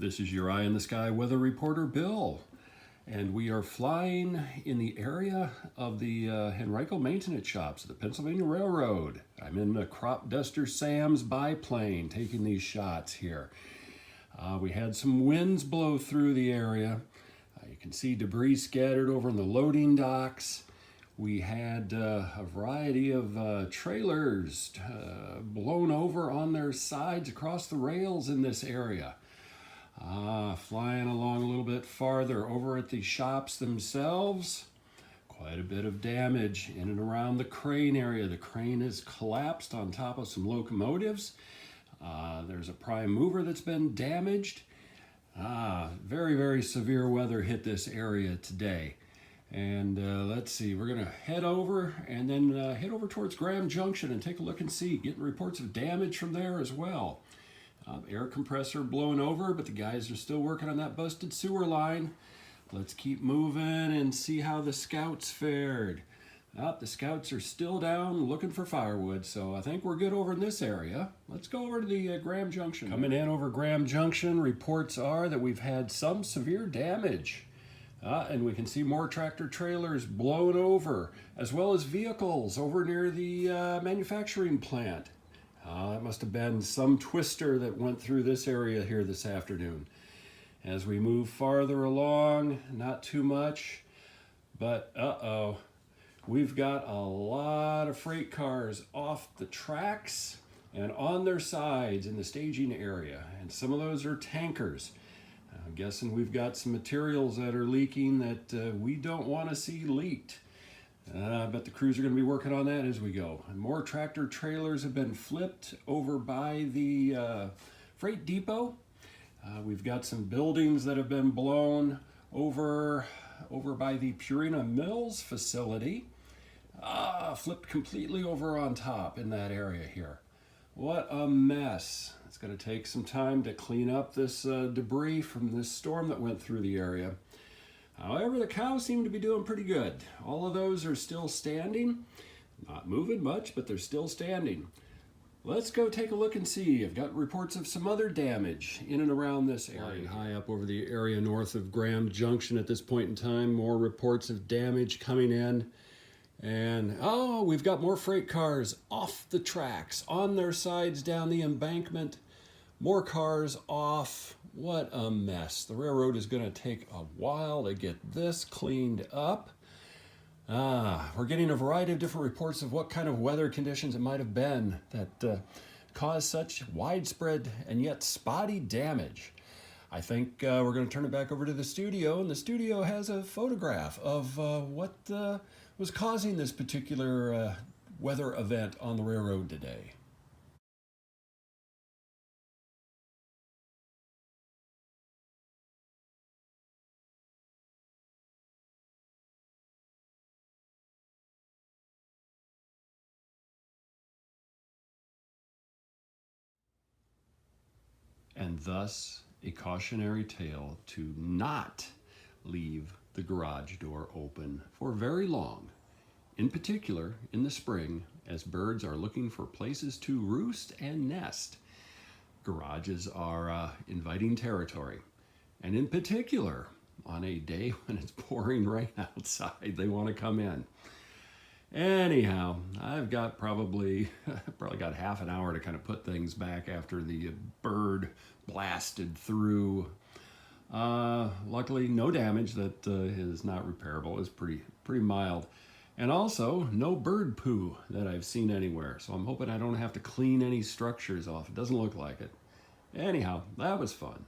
This is your Eye in the Sky weather reporter, Bill. And we are flying in the area of the Henrico maintenance shops of the Pennsylvania Railroad. I'm in the Crop Duster Sam's biplane taking these shots here. We had some winds blow through the area. You can see debris scattered over in the loading docks. We had a variety of trailers blown over on their sides across the rails in this area. Flying along a little bit farther over at the shops themselves, quite a bit of damage in and around the crane area. The crane has collapsed on top of some locomotives. There's a prime mover that's been damaged. Very, very severe weather hit this area today. And let's see, we're going to head over and then head over towards Graham Junction and take a look and see, getting reports of damage from there as well. Air compressor blown over, but the guys are still working on that busted sewer line. Let's keep moving and see how the scouts fared. The scouts are still down looking for firewood, so I think we're good over in this area. Let's go over to the Graham Junction. Coming in over Graham Junction, reports are that we've had some severe damage. And we can see more tractor trailers blown over, as well as vehicles over near the manufacturing plant. That must have been some twister that went through this area here this afternoon. As we move farther along, not too much, but we've got a lot of freight cars off the tracks and on their sides in the staging area, and some of those are tankers. I'm guessing we've got some materials that are leaking that we don't want to see leaked. But the crews are going to be working on that as we go. And more tractor trailers have been flipped over by the freight depot. We've got some buildings that have been blown over by the Purina Mills facility. Flipped completely over on top in that area here. What a mess. It's going to take some time to clean up this debris from this storm that went through the area. However, the cows seem to be doing pretty good. All of those are still standing. Not moving much, but they're still standing. Let's go take a look and see. I've got reports of some other damage in and around this area. High up over the area north of Graham Junction at this point in time. More reports of damage coming in. And, we've got more freight cars off the tracks, on their sides down the embankment. More cars off. What a mess. The railroad is going to take a while to get this cleaned up. We're getting a variety of different reports of what kind of weather conditions it might have been that caused such widespread and yet spotty damage. I think we're going to turn it back over to the studio, and the studio has a photograph of what was causing this particular weather event on the railroad today. And thus a cautionary tale to not leave the garage door open for very long, in particular in the spring as birds are looking for places to roost and nest. Garages are inviting territory, and in particular on a day when it's pouring rain outside, they want to come in. Anyhow, I've got probably got half an hour to kind of put things back after the bird blasted through. Luckily, no damage that is not repairable. It's pretty mild. And also, no bird poo that I've seen anywhere. So I'm hoping I don't have to clean any structures off. It doesn't look like it. Anyhow, that was fun.